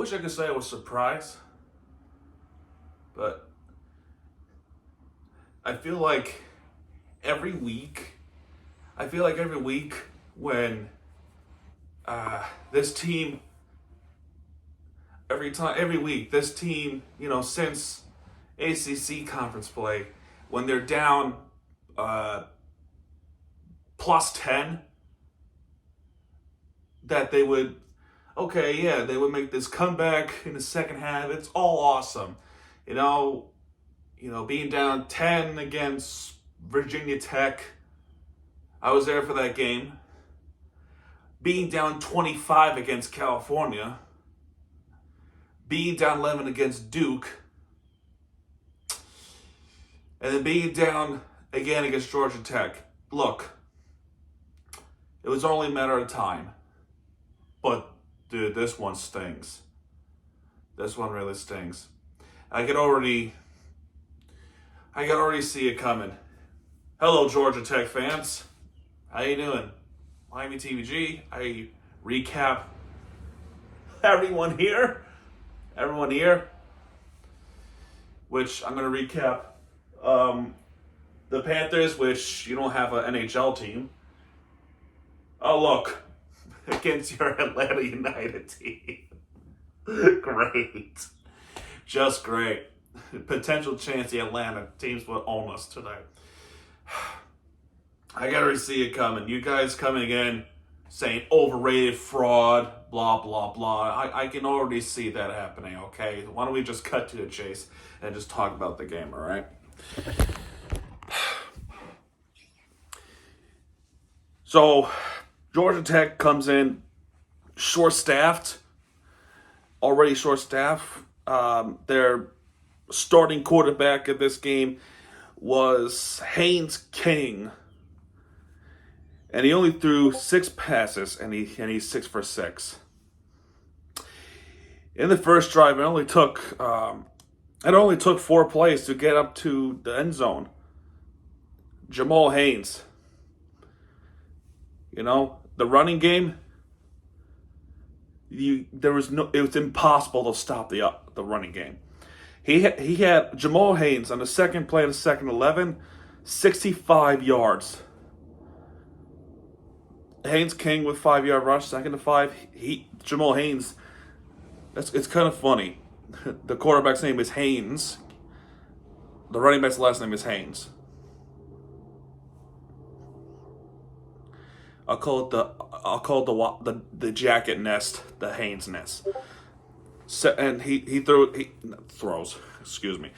wish I could say I was surprised, but I feel like every week, when this team, every week, this team, since ACC conference play, when they're down plus 10, that they would, they would make this comeback in the second half. It's all awesome. Being down 10 against Virginia Tech, I was there for that game. Being down 25 against California, being down 11 against Duke, and then being down again against Georgia Tech. Look, it was only a matter of time. But, dude, this one stings. This one really stings. I could already see it coming. Hello, Georgia Tech fans. How you doing? Miami TVG. I recap everyone here, which I'm going to recap the Panthers, which you don't have an NHL team. Oh, look. Against your Atlanta United team. Great. Just great. Potential chance the Atlanta teams will own us tonight. I gotta see it coming. You guys coming in saying overrated, fraud, blah, blah, blah. I can already see that happening, okay? Why don't we just cut to the chase and just talk about the game, all right? So, Georgia Tech comes in short-staffed, already short-staffed. Their starting quarterback of this game was Haynes King. And he only threw 6 passes, and he's 6 for 6. In the first drive, it only took 4 plays to get up to the end zone. Jamal Haynes. The running game, it was impossible to stop the running game. He had Jamal Haynes on the second play of the second 11, 65 yards. Haynes King with 5-yard rush, second to 5. Jamal Haynes, it's kind of funny. The quarterback's name is Haynes. The running back's last name is Haynes. I'll call it the jacket nest, the Haynes nest. And he throws. Excuse me.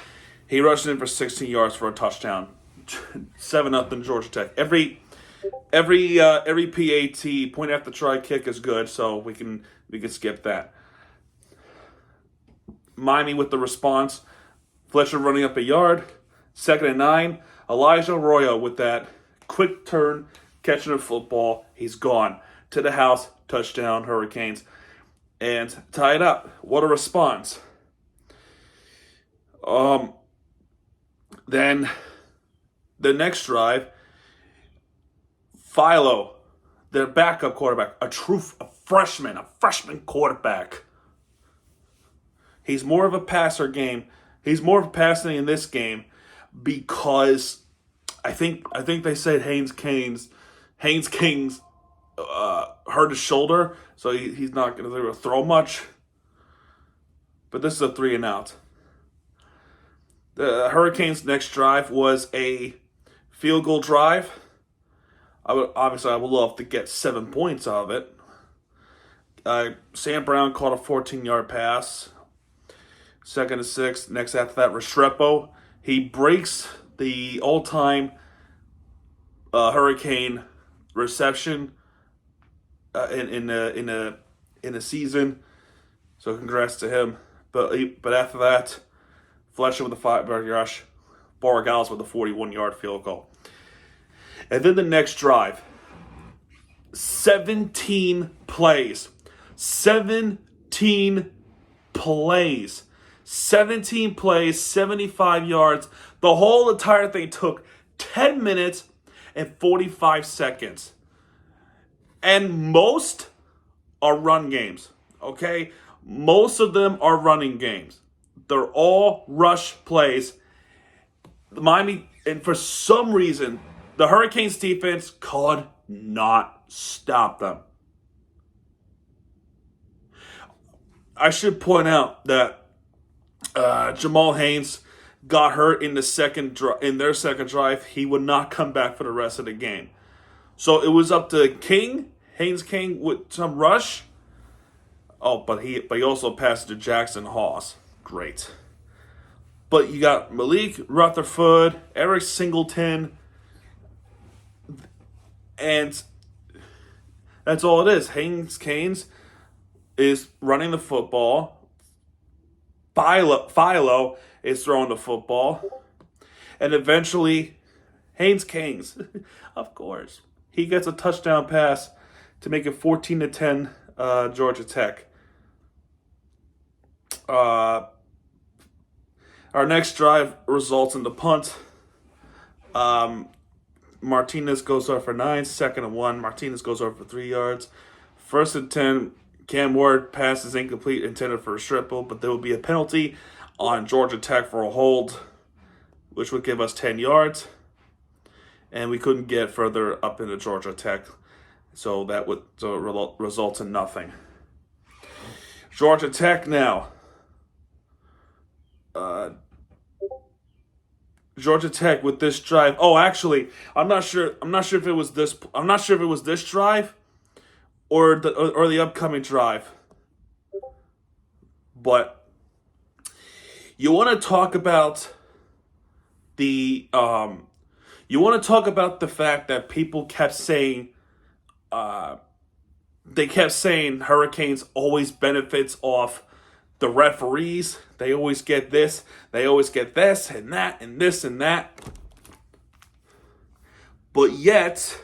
He rushed in for 16 yards for a touchdown. 7-0 Georgia Tech. Every PAT, point after try kick, is good, so we can skip that. Miami with the response. Fletcher running up a yard. 2nd and 9. Elijah Arroyo with that quick turn, catching a football. He's gone. To the house. Touchdown, Hurricanes. And tie it up. What a response. Then the next drive, Philo, their backup quarterback, a freshman quarterback. He's more of a passer game. He's more of a passing in this game because I think they said Haynes King's hurt his shoulder, so he's not going to throw much. But this is a 3-and-out. The Hurricanes' next drive was a field goal drive. I would love to get 7 points out of it. Sam Brown caught a 14-yard pass. 2nd and 6. Next after that, Restrepo. He breaks the all-time Hurricane reception in a season. So congrats to him. But after that, Fletcher with a 5-yard rush. Borregales with a 41-yard field goal. And then the next drive, 17 plays. 17 plays. 17 plays, 75 yards. The whole entire thing took 10 minutes and 45 seconds. And most are run games, okay? Most of them are running games. They're all rush plays. Miami, and for some reason, the Hurricanes defense could not stop them. I should point out that Jamal Haynes got hurt in their second drive. He would not come back for the rest of the game. So it was up to Haynes King with some rush. Oh, but he also passed to Jackson Haas. Great. But you got Malik Rutherford, Eric Singleton, and that's all it is. Haynes Canes is running the football. Philo is throwing the football. And eventually, Haynes Canes, of course, he gets a touchdown pass to make it 14-10 Georgia Tech. Our next drive results in the punt. Martinez goes over for 9, 2nd and 1. Martinez goes over for 3 yards. 1st and 10, Cam Ward passes incomplete, intended for a triple, but there will be a penalty on Georgia Tech for a hold, which would give us 10 yards. And we couldn't get further up into Georgia Tech, so that would result in nothing. Georgia Tech now. Georgia Tech with this drive. Oh, actually, I'm not sure if it was this. I'm not sure if it was this drive or the upcoming drive. But you want to talk about the fact that people kept saying Hurricanes always benefits off the referees. They always get this, and that, and this, and that. But yet,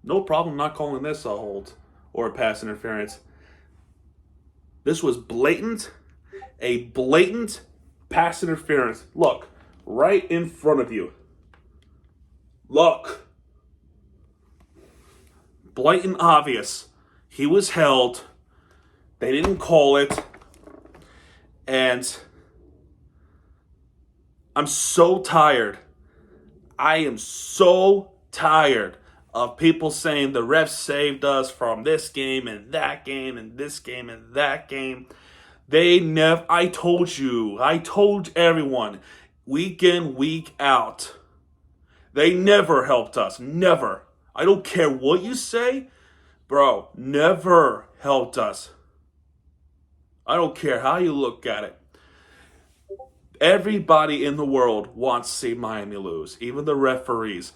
no problem not calling this a hold or a pass interference. This was a blatant pass interference. Look, right in front of you. Look. Blatant obvious. He was held. They didn't call it. And I'm so tired. I am so tired of people saying the refs saved us from this game and that game and this game and that game. I told everyone, week in, week out. They never helped us. Never. I don't care what you say. Bro, never helped us. I don't care how you look at it. Everybody in the world wants to see Miami lose, even the referees.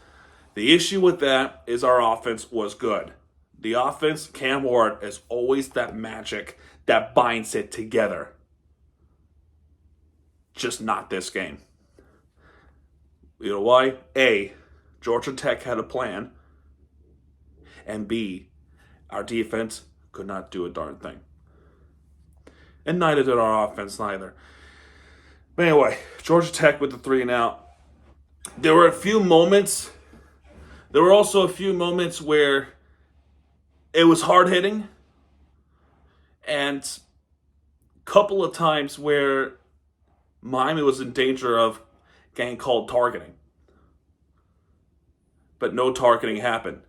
The issue with that is our offense was good. The offense, Cam Ward, is always that magic that binds it together. Just not this game. You know why? A, Georgia Tech had a plan. And B, our defense could not do a darn thing. And neither did our offense, neither. But anyway, Georgia Tech with the 3 and out. There were also a few moments where it was hard hitting. And a couple of times where Miami was in danger of getting called targeting. But no targeting happened.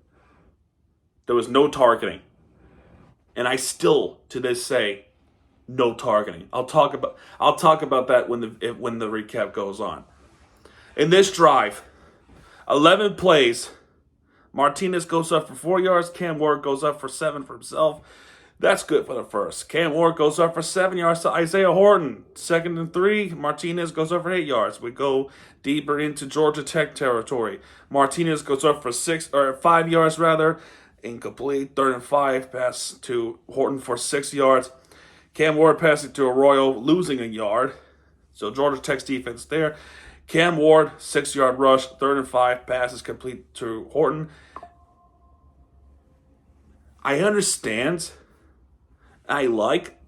There was no targeting. And I still, to this say, no targeting. I'll talk about that when the recap goes on. In this drive, 11 plays. Martinez goes up for 4 yards. Cam Ward goes up for 7 for himself. That's good for the first. Cam Ward goes up for 7 yards to Isaiah Horton. 2nd and 3. Martinez goes up for 8 yards. We go deeper into Georgia Tech territory. Martinez goes up for 5 yards rather. Incomplete. 3rd and 5. Pass to Horton for 6 yards. Cam Ward passing to Arroyo, losing a yard. So Georgia Tech's defense there. Cam Ward, 6-yard rush. 3rd and 5. Passes complete to Horton. I understand. I like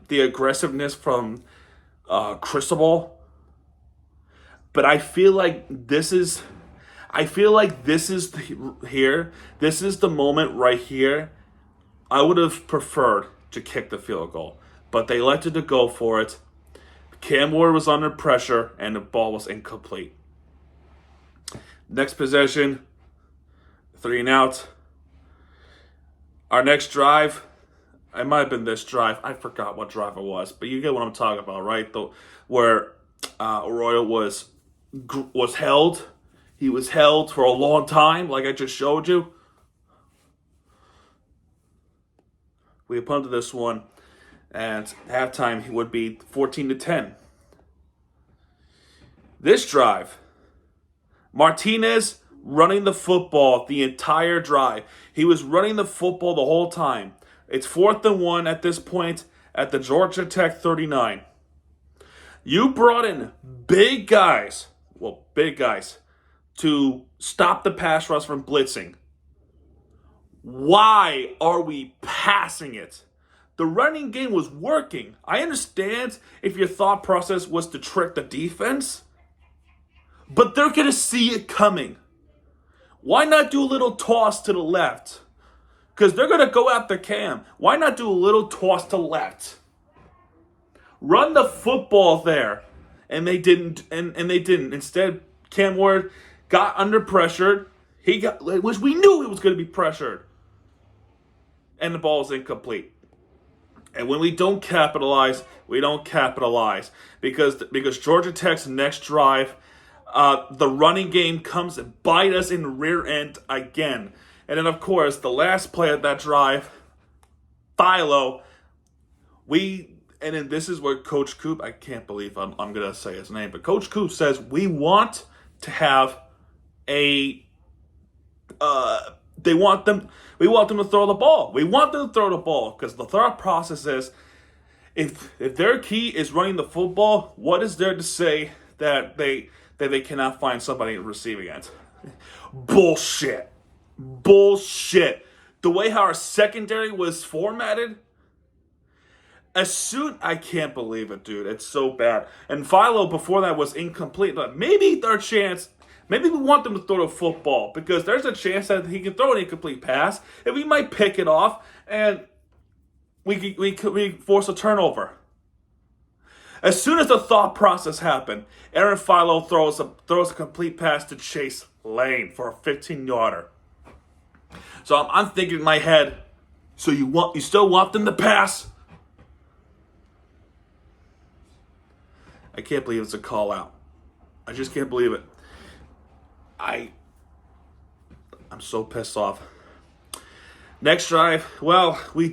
the aggressiveness from Cristobal. But I feel like this is I feel like this is this is the moment right here. I would have preferred to kick the field goal, but they elected to go for it. Cam Ward was under pressure, and the ball was incomplete. Next possession, 3 and out. Our next drive, it might have been this drive. I forgot what drive it was, but you get what I'm talking about, right? Where Arroyo was held. He was held for a long time, like I just showed you. We punted this one, and halftime he would be 14-10. This drive, Martinez running the football the entire drive. He was running the football the whole time. It's 4th and 1 at this point at the Georgia Tech 39. You brought in big guys, to stop the pass rush from blitzing. Why are we passing it? The running game was working. I understand if your thought process was to trick the defense, but they're going to see it coming. Why not do a little toss to the left? Because they're going to go after Cam. Why not do a little toss to left? Run the football there. And they didn't. And they didn't. Instead, Cam Ward got under pressure. Which we knew he was going to be pressured. And the ball is incomplete. And when we don't capitalize, we don't capitalize. Because Georgia Tech's next drive, the running game comes and bite us in the rear end again. And then, of course, the last play of that drive, Philo, and then this is where Coach Coop, I can't believe I'm going to say his name, but Coach Coop says we want to have we want them to throw the ball. We want them to throw the ball because the thought process is if their key is running the football, what is there to say that they cannot find somebody to receive against? Bullshit. The way how our secondary was formatted, I can't believe it, dude. It's so bad. And Philo before that was incomplete. But maybe their chance, maybe we want them to throw the football because there's a chance that he can throw an incomplete pass and we might pick it off and we force a turnover. As soon as the thought process happened, Aaron Philo throws a complete pass to Chase Lane for a 15-yarder. So I'm thinking in my head, so you still want them to pass? I can't believe it's a call out. I just can't believe it. I'm so pissed off. Next drive, we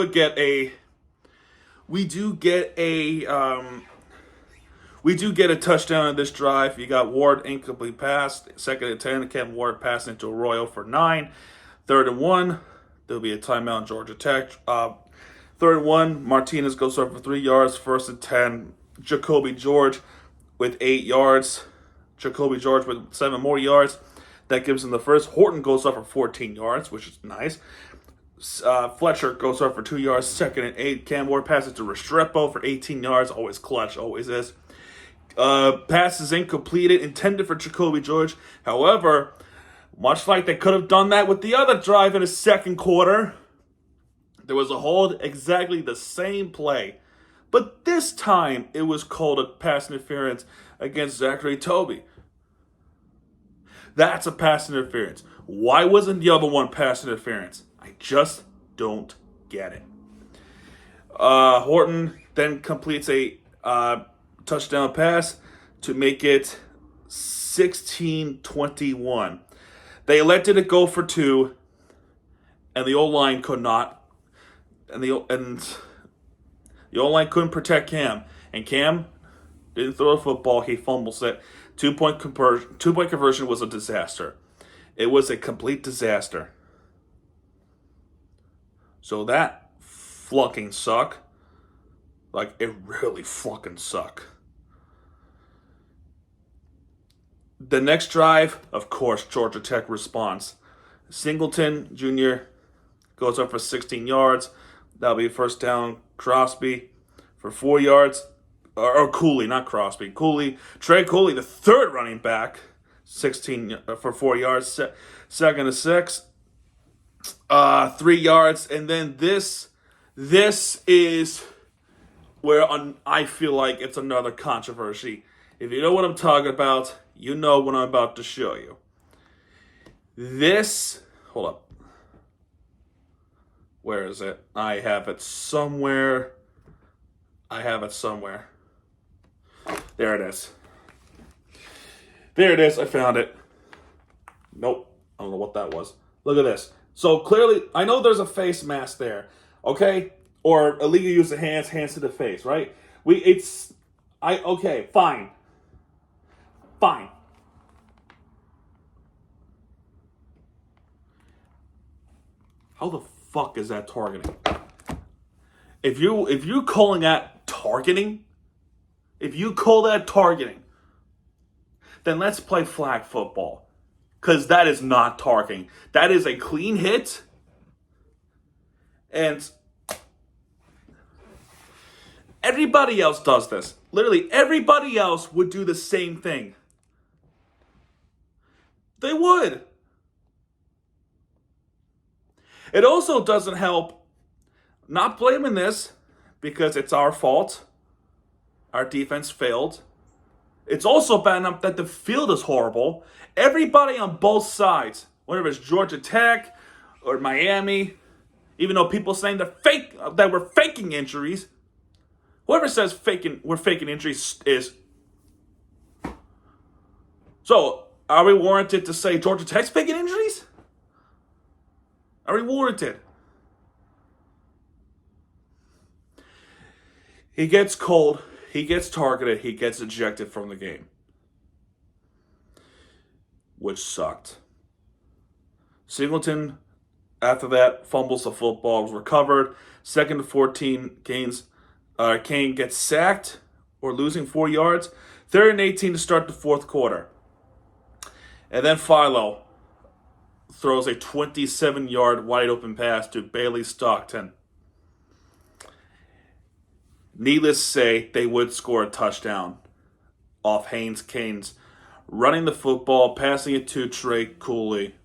get a touchdown in this drive. You got Ward incomplete pass, 2nd and 10. Kevin Ward passing into Arroyo for 9. 3rd and 1. There'll be a timeout in Georgia Tech. 3rd and 1. Martinez goes up for 3 yards. 1st and 10. Jacoby George with 8 yards. Jacoby George with 7 more yards. That gives him the first. Horton goes up for 14 yards, which is nice. Fletcher goes up for 2 yards. 2nd and 8. Cam Ward passes to Restrepo for 18 yards. Always clutch, always is. Pass is incompleted, intended for Jacoby George. However, much like they could have done that with the other drive in the second quarter, there was a hold, exactly the same play. But this time, it was called a pass interference against Zachary Toby. That's a pass interference. Why wasn't the other one pass interference? I just don't get it. Horton then completes a touchdown pass to make it 16-21. They elected to go for 2, and the O-line could not. And the O-line couldn't protect Cam. And Cam didn't throw the football. He fumbles it. 2-point conversion was a disaster. It was a complete disaster. So that fucking suck. Like, it really fucking suck. The next drive, of course, Georgia Tech responds. Singleton Jr. goes up for 16 yards. That'll be first down. Crosby for 4 yards. Or Cooley, not Crosby. Trey Cooley, the third running back, 16 for 4 yards. Second and 6, 3 yards, and then this is where I feel like it's another controversy. If you know what I'm talking about, you know what I'm about to show you. Hold up. Where is it? I have it somewhere. There it is. I found it. Nope. I don't know what that was. Look at this. So clearly, I know there's a face mask there. Okay? Or illegal use of hands to the face, right? Okay, fine. How the fuck is that targeting? If you're calling that targeting, then let's play flag football. Because that is not targeting. That is a clean hit. And everybody else does this. Literally, everybody else would do the same thing. They would. It also doesn't help, not blaming this, because it's our fault. Our defense failed. It's also bad enough that the field is horrible. Everybody on both sides, whether it's Georgia Tech or Miami, even though people saying that we're faking injuries, whoever says we're faking injuries is. So, are we warranted to say Georgia Tech's faking injuries? Are we warranted? He gets cold, he gets targeted, he gets ejected from the game. Which sucked. Singleton, after that, fumbles the football, was recovered. 2nd and 14, Kane gets sacked or losing 4 yards. 3rd and 18 to start the fourth quarter. And then Philo throws a 27-yard wide open pass to Bailey Stockton. Needless to say, they would score a touchdown off Haynes Canes running the football, passing it to Trey Cooley.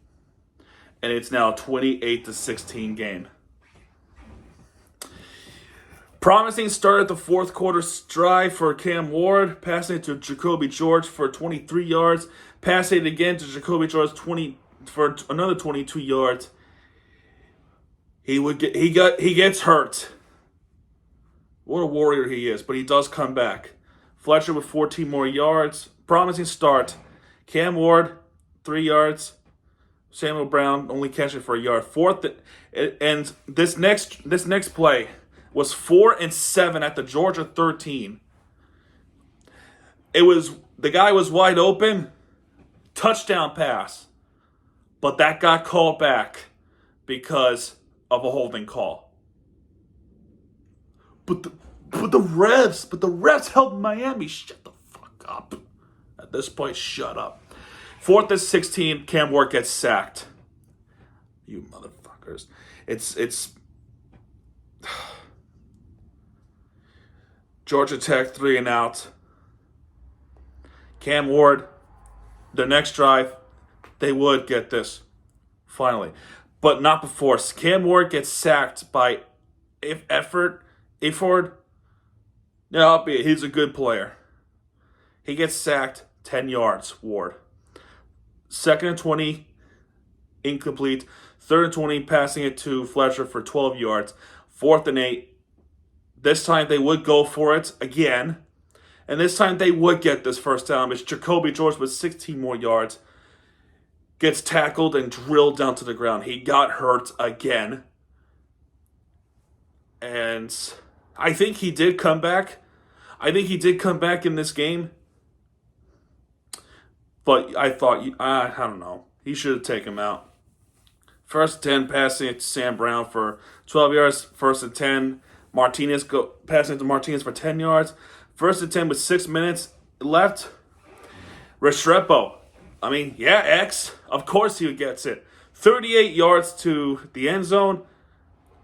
And it's now a 28-16 game. Promising start at the fourth quarter drive for Cam Ward, passing it to Jacoby George for 23 yards, passing it again to Jacoby George for another 22 yards. He gets hurt. What a warrior he is, but he does come back. Fletcher with 14 more yards. Promising start. Cam Ward, 3 yards. Samuel Brown only catching for a yard. And this next play was 4 and 7 at the Georgia 13. The guy was wide open. Touchdown pass. But that got called back because of a holding call. But the refs helped Miami. Shut the fuck up. At this point, shut up. 4th and 16, Cam Ward gets sacked. You motherfuckers. It's Georgia Tech 3 and out. Cam Ward, the next drive, they would get this, finally. But not before. Cam Ward gets sacked by Efford. Yeah, albeit he's a good player. He gets sacked 10 yards, Ward. 2nd and 20, incomplete. 3rd and 20, passing it to Fletcher for 12 yards. 4th and 8. This time they would go for it again. And this time they would get this first down. It's Jacoby George with 16 more yards. Gets tackled and drilled down to the ground. He got hurt again. And I think he did come back. In this game. But I thought, I don't know. He should have taken him out. 1st and 10, passing it to Sam Brown for 12 yards. 1st and 10, passing it to Martinez for 10 yards. 1st and 10 with 6 minutes left. Restrepo. X. Of course he gets it. 38 yards to the end zone.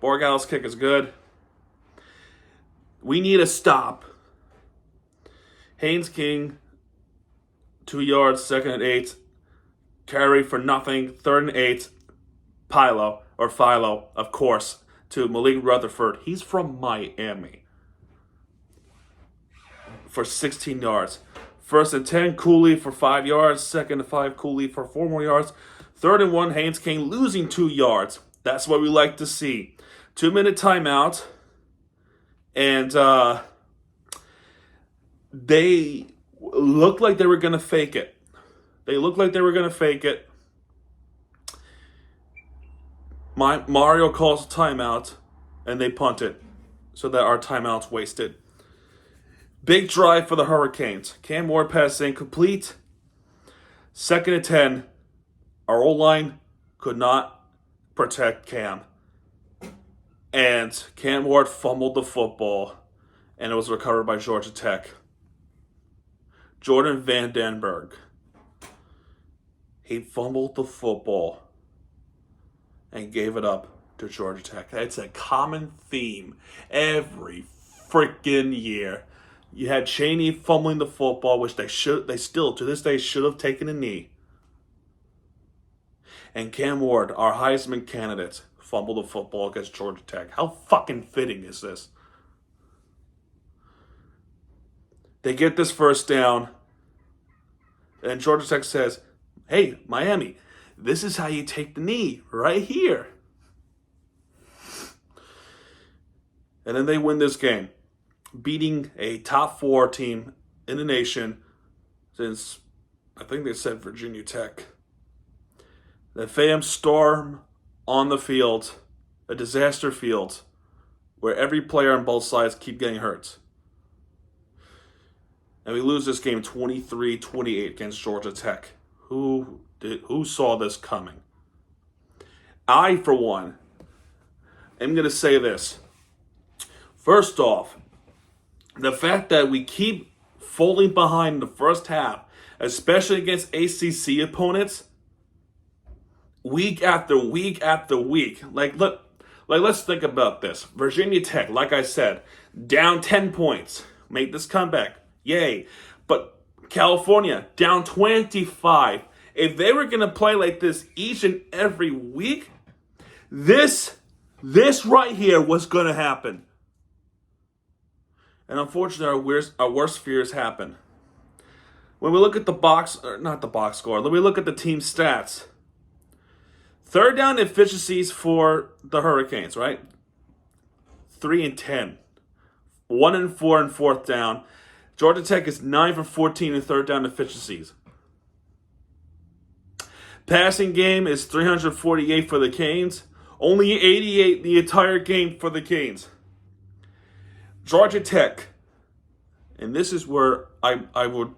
Borgal's kick is good. We need a stop. Haynes King, 2 yards, 2nd and 8. carry for nothing, 3rd and 8. Philo, of course, to Malik Rutherford. He's from Miami. For 16 yards. 1st and 10, Cooley for 5 yards. 2nd and 5, Cooley for 4 more yards. 3rd and 1, Haynes King losing 2 yards. That's what we like to see. 2-minute timeout. And they looked like they were going to fake it. Mario calls a timeout, and they punt it so that our timeout's wasted. Big drive for the Hurricanes. Cam Ward pass incomplete. 2nd and 10. Our O-line could not protect Cam. And Cam Ward fumbled the football, and it was recovered by Georgia Tech. Jordan Van Den Berg. He fumbled the football and gave it up to Georgia Tech. It's a common theme every freaking year. You had Chaney fumbling the football, which they still, to this day, should have taken a knee. And Cam Ward, our Heisman candidate, fumbled the football against Georgia Tech. How fucking fitting is this? They get this 1st down, and Georgia Tech says, hey, Miami, this is how you take the knee, right here. And then they win this game, beating a top 4 team in the nation since, I think they said Virginia Tech. The fans storm on the field, a disaster field, where every player on both sides keep getting hurt. And we lose this game 23-28 against Georgia Tech. Who saw this coming? I, for one, am going to say this. First off, the fact that we keep falling behind in the first half, especially against ACC opponents, week after week after week. Let's think about this. Virginia Tech, like I said, down 10 points. Make this comeback. Yay. But California, down 25. If they were going to play like this each and every week, this right here was going to happen. And unfortunately, our worst fears happen. When we look at not the box score, when we look at the team stats, 3rd down efficiencies for the Hurricanes, right? 3 and 10. 1 and 4 in 4th down. Georgia Tech is 9 for 14 in 3rd down efficiencies. Passing game is 348 for the Canes. Only 88 the entire game for the Canes. Georgia Tech, and this is where I would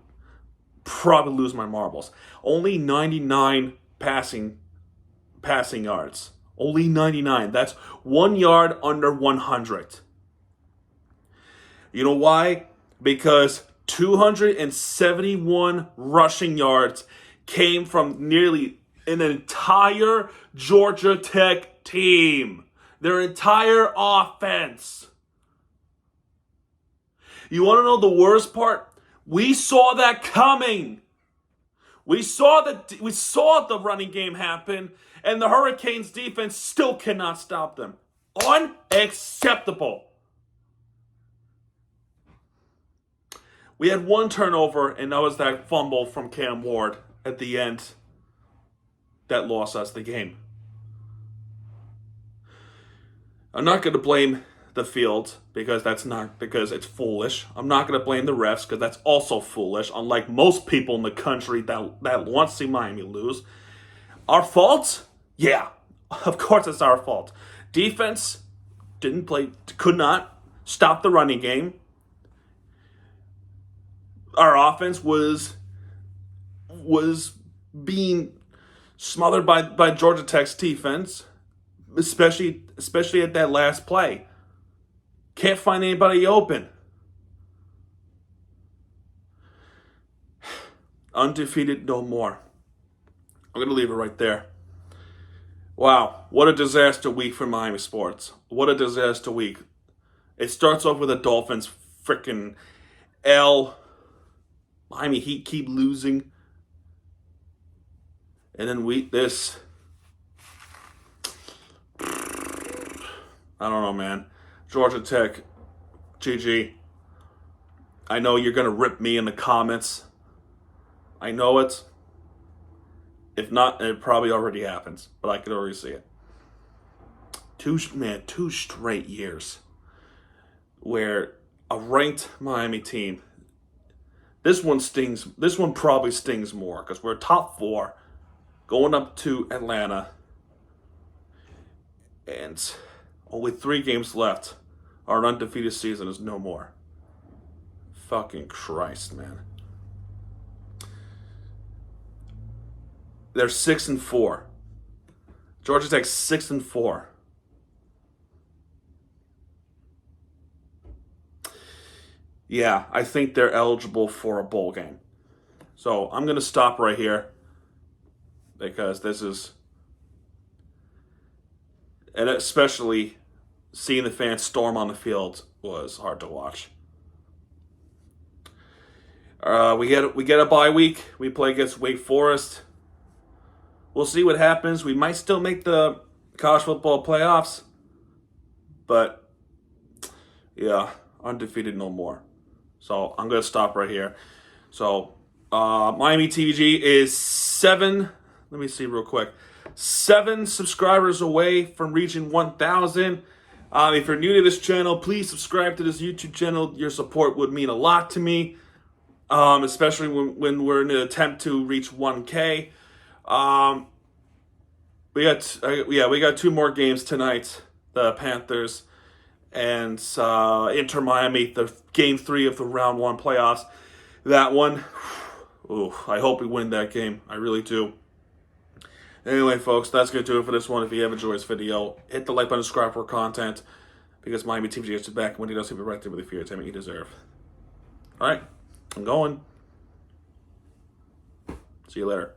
probably lose my marbles. Only 99 passing yards. Only 99. That's 1 yard under 100. You know why? Because 271 rushing yards came from nearly an entire Georgia Tech team. Their entire offense. You want to know the worst part? We saw that coming. We saw the running game happen, and the Hurricanes defense still cannot stop them. Unacceptable. We had 1 turnover, and that was that fumble from Cam Ward at the end that lost us the game. I'm not going to blame the field because it's foolish. I'm not going to blame the refs because that's also foolish, unlike most people in the country that want to see Miami lose. Our fault? Yeah, of course it's our fault. Defense could not stop the running game. Our offense was being smothered by Georgia Tech's defense, especially at that last play. Can't find anybody open. Undefeated no more. I'm going to leave it right there. Wow, what a disaster week for Miami sports. What a disaster week. It starts off with the Dolphins freaking Miami Heat keep losing. And then I don't know, man. Georgia Tech, GG. I know you're going to rip me in the comments. I know it. If not, it probably already happens, but I could already see it. 2 straight years where a ranked Miami team, this one stings. This one probably stings more because we're top 4 going up to Atlanta and only 3 games left. Our undefeated season is no more. Fucking Christ, man. They're 6-4. Georgia Tech's 6-4. Yeah, I think they're eligible for a bowl game. So I'm going to stop right here because this is, and especially seeing the fans storm on the field was hard to watch. We get a bye week. We play against Wake Forest. We'll see what happens. We might still make the college football playoffs, but yeah, undefeated no more. So I'm going to stop right here. So Miami TVG is 7, let me see real quick, 7 subscribers away from reaching 1,000. If you're new to this channel, please subscribe to this YouTube channel. Your support would mean a lot to me, especially when we're in an attempt to reach 1K. We got 2 more games tonight. The Panthers and Inter Miami, the game 3 of the round 1 playoffs. That one, ooh, I hope we win that game. I really do. Anyway, folks, that's going to do it for this one. If you have enjoyed this video, hit the like button, subscribe for content, because Miami TVG gets you back when he does, he'll be right there with the fear entertainment you deserve. All right, I'm going. See you later.